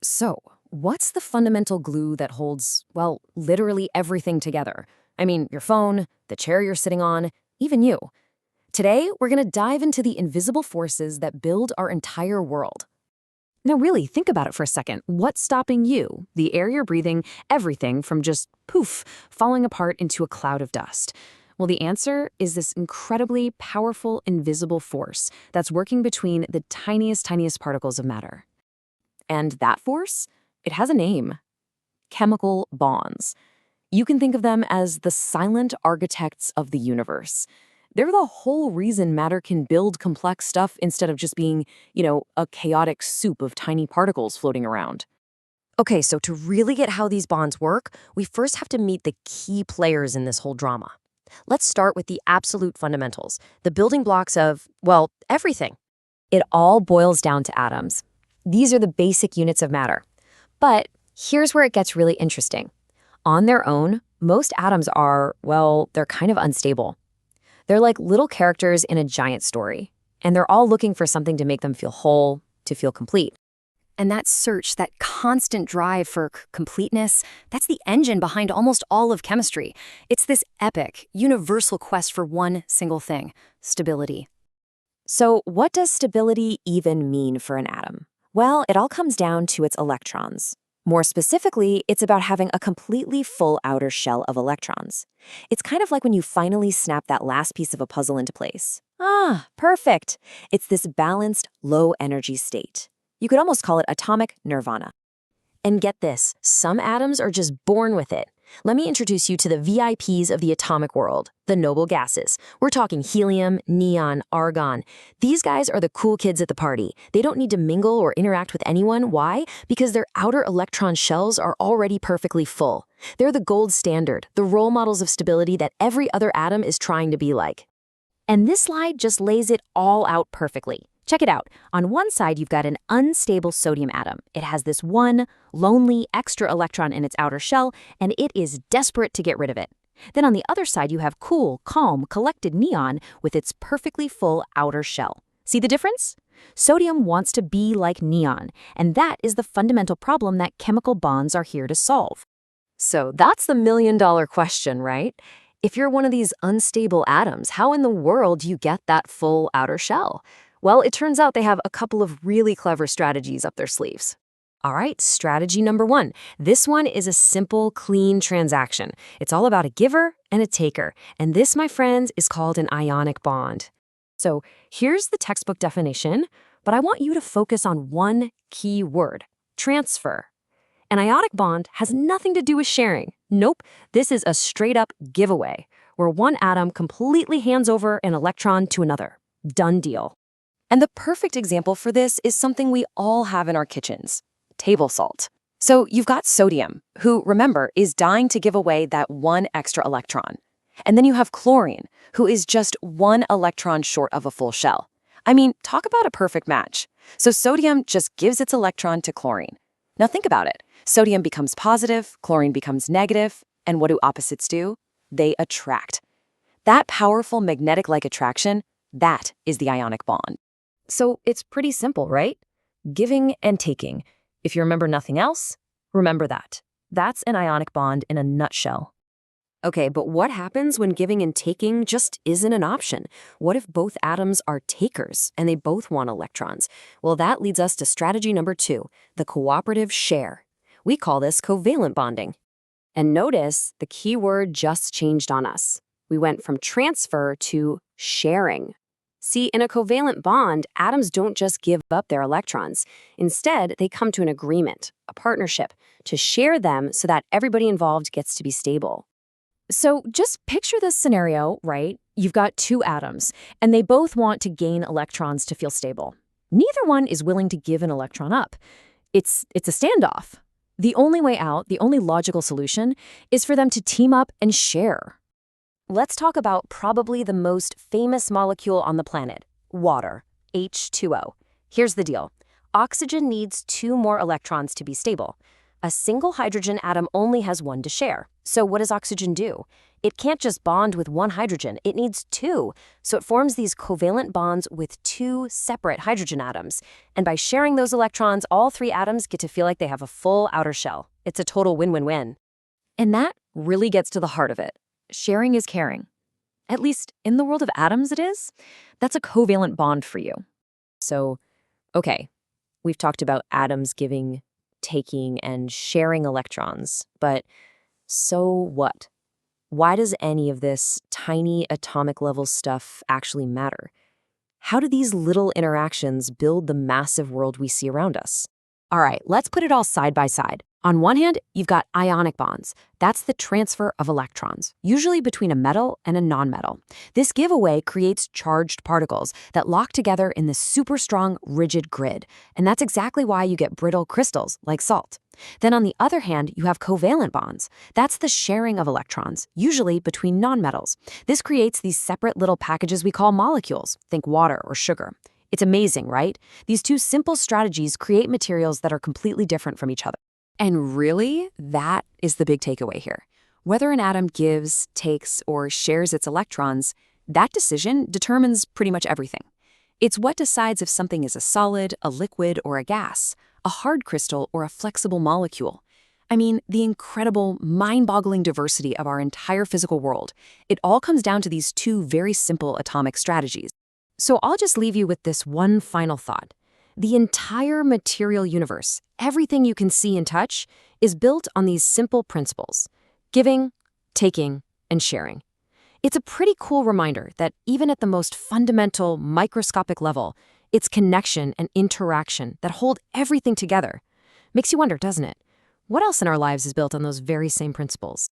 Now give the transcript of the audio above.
So, what's the fundamental glue that holds, well, literally everything together? I mean, your phone, the chair you're sitting on, even you. Today, we're going to dive into the invisible forces that build our entire world. Now, really, think about it for a second. What's stopping you, the air you're breathing, everything from just poof, falling apart into a cloud of dust? Well, the answer is this incredibly powerful, invisible force that's working between the tiniest particles of matter. And that force? It has a name. Chemical bonds. You can think of them as the silent architects of the universe. They're the whole reason matter can build complex stuff instead of just being, a chaotic soup of tiny particles floating around. Okay, so to really get how these bonds work, we first have to meet the key players in this whole drama. Let's start with the absolute fundamentals, the building blocks of, well, everything. It all boils down to atoms. These are the basic units of matter. But here's where it gets really interesting. On their own, most atoms are, well, they're kind of unstable. They're like little characters in a giant story, and they're all looking for something to make them feel whole, to feel complete. And that search, that constant drive for completeness, that's the engine behind almost all of chemistry. It's this epic, universal quest for one single thing: stability. So what does stability even mean for an atom? Well, it all comes down to its electrons. More specifically, it's about having a completely full outer shell of electrons. It's kind of like when you finally snap that last piece of a puzzle into place. Ah, perfect. It's this balanced, low-energy state. You could almost call it atomic nirvana. And get this, some atoms are just born with it. Let me introduce you to the VIPs of the atomic world, the noble gases. We're talking helium, neon, argon. These guys are the cool kids at the party. They don't need to mingle or interact with anyone. Why? Because their outer electron shells are already perfectly full. They're the gold standard, the role models of stability that every other atom is trying to be like. And this slide just lays it all out perfectly. Check it out. On one side, you've got an unstable sodium atom. It has this one lonely extra electron in its outer shell, and it is desperate to get rid of it. Then on the other side, you have cool, calm, collected neon with its perfectly full outer shell. See the difference? Sodium wants to be like neon, and that is the fundamental problem that chemical bonds are here to solve. So that's the million-dollar question, right? If you're one of these unstable atoms, how in the world do you get that full outer shell? Well, it turns out they have a couple of really clever strategies up their sleeves. All right, strategy number one. This one is a simple, clean transaction. It's all about a giver and a taker. And this, my friends, is called an ionic bond. So here's the textbook definition, but I want you to focus on one key word: transfer. An ionic bond has nothing to do with sharing. Nope, this is a straight-up giveaway, where one atom completely hands over an electron to another. Done deal. And the perfect example for this is something we all have in our kitchens: table salt. So you've got sodium, who, remember, is dying to give away that one extra electron. And then you have chlorine, who is just one electron short of a full shell. I mean, talk about a perfect match. So sodium just gives its electron to chlorine. Now think about it. Sodium becomes positive, chlorine becomes negative, and what do opposites do? They attract. That powerful magnetic-like attraction, that is the ionic bond. So it's pretty simple, right? Giving and taking. If you remember nothing else, remember that. That's an ionic bond in a nutshell. Okay, but what happens when giving and taking just isn't an option? What if both atoms are takers and they both want electrons? Well, that leads us to strategy number two, the cooperative share. We call this covalent bonding. And notice the key word just changed on us. We went from transfer to sharing. See, in a covalent bond, atoms don't just give up their electrons. Instead, they come to an agreement, a partnership, to share them so that everybody involved gets to be stable. So just picture this scenario, right? You've got two atoms, and they both want to gain electrons to feel stable. Neither one is willing to give an electron up. It's a standoff. The only way out, the only logical solution, is for them to team up and share. Let's talk about probably the most famous molecule on the planet, water, H2O. Here's the deal. Oxygen needs 2 more electrons to be stable. A single hydrogen atom only has one to share. So what does oxygen do? It can't just bond with one hydrogen, it needs two. So it forms these covalent bonds with two separate hydrogen atoms. And by sharing those electrons, all three atoms get to feel like they have a full outer shell. It's a total win-win-win. And that really gets to the heart of it. Sharing is caring. At least in the world of atoms it is. That's a covalent bond for you. So, okay, we've talked about atoms giving, taking, and sharing electrons, but so what? Why does any of this tiny atomic level stuff actually matter? How do these little interactions build the massive world we see around us? All right, let's put it all side by side. On one hand, you've got ionic bonds. That's the transfer of electrons, usually between a metal and a nonmetal. This giveaway creates charged particles that lock together in this super strong, rigid grid. And that's exactly why you get brittle crystals, like salt. Then on the other hand, you have covalent bonds. That's the sharing of electrons, usually between nonmetals. This creates these separate little packages we call molecules. Think water or sugar. It's amazing, right? These two simple strategies create materials that are completely different from each other. And really, that is the big takeaway here. Whether an atom gives, takes, or shares its electrons, that decision determines pretty much everything. It's what decides if something is a solid, a liquid, or a gas, a hard crystal, or a flexible molecule. I mean, the incredible, mind-boggling diversity of our entire physical world. It all comes down to these two very simple atomic strategies. So I'll just leave you with this one final thought. The entire material universe, everything you can see and touch, is built on these simple principles: giving, taking, and sharing. It's a pretty cool reminder that even at the most fundamental, microscopic level, it's connection and interaction that hold everything together. Makes you wonder, doesn't it? What else in our lives is built on those very same principles?